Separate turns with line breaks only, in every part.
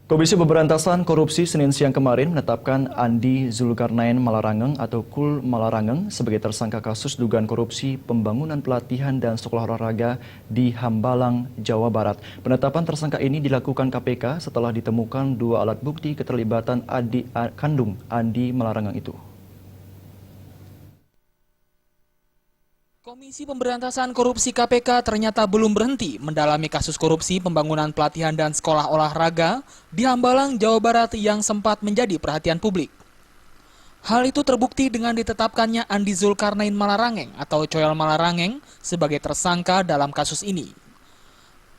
Komisi Pemberantasan Korupsi Senin siang kemarin menetapkan Andi Zulkarnain Malarangeng atau Kul Malarangeng sebagai tersangka kasus dugaan korupsi pembangunan pelatihan dan sekolah olahraga di Hambalang, Jawa Barat. Penetapan tersangka ini dilakukan KPK setelah ditemukan 2 alat bukti keterlibatan adik kandung Andi Malarangeng itu.
Komisi Pemberantasan Korupsi KPK ternyata belum berhenti mendalami kasus korupsi pembangunan pelatihan dan sekolah olahraga di Hambalang, Jawa Barat yang sempat menjadi perhatian publik. Hal itu terbukti dengan ditetapkannya Andi Zulkarnain Malarangeng atau Coel Malarangeng sebagai tersangka dalam kasus ini.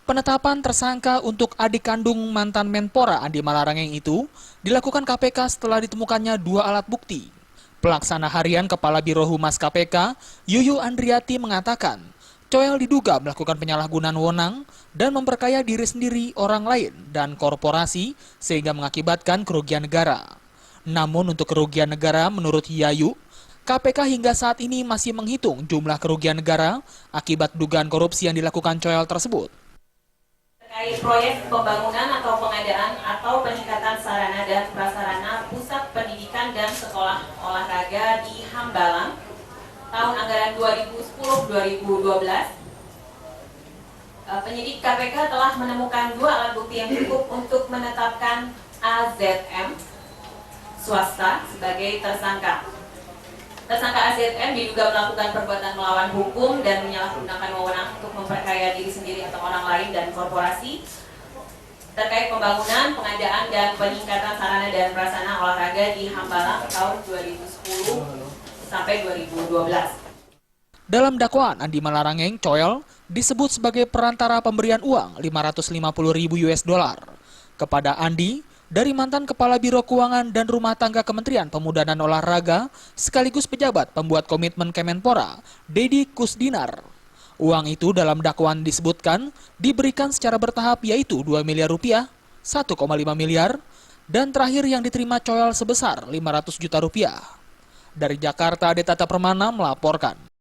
Penetapan tersangka untuk adik kandung mantan Menpora Andi Malarangeng itu dilakukan KPK setelah ditemukannya 2 alat bukti. Pelaksana Harian Kepala Biro Humas KPK, Yuyu Andriati mengatakan, Coel diduga melakukan penyalahgunaan wewenang dan memperkaya diri sendiri, orang lain, dan korporasi sehingga mengakibatkan kerugian negara. Namun untuk kerugian negara menurut Yayu, KPK hingga saat ini masih menghitung jumlah kerugian negara akibat dugaan korupsi yang dilakukan Coel tersebut.
Terkait proyek pembangunan atau pengadaan atau peningkatan sarana dan prasarana pusat pendidikan dan sekolah olahraga di Hambalang tahun anggaran 2010-2012, penyidik KPK telah menemukan 2 alat bukti yang cukup untuk menetapkan AZM swasta sebagai tersangka. Tersangka AZM diduga melakukan perbuatan melawan hukum dan menyalahgunakan wewenang untuk memperkaya diri sendiri atau orang lain dan korporasi terkait pembangunan, pengadaan, dan peningkatan sarana dan prasarana olahraga di Hambalang tahun 2010 sampai 2012.
Dalam dakwaan, Andi Malarangeng, Coel, disebut sebagai perantara pemberian uang 550.000 US dollar kepada Andi dari mantan Kepala Biro Keuangan dan Rumah Tangga Kementerian Pemuda dan Olahraga sekaligus pejabat pembuat komitmen Kemenpora, Dedi Kusdinar. Uang itu dalam dakwaan disebutkan diberikan secara bertahap yaitu 2 miliar rupiah, 1,5 miliar, dan terakhir yang diterima Coel sebesar 500 juta rupiah. Dari Jakarta, Adetata Permana melaporkan.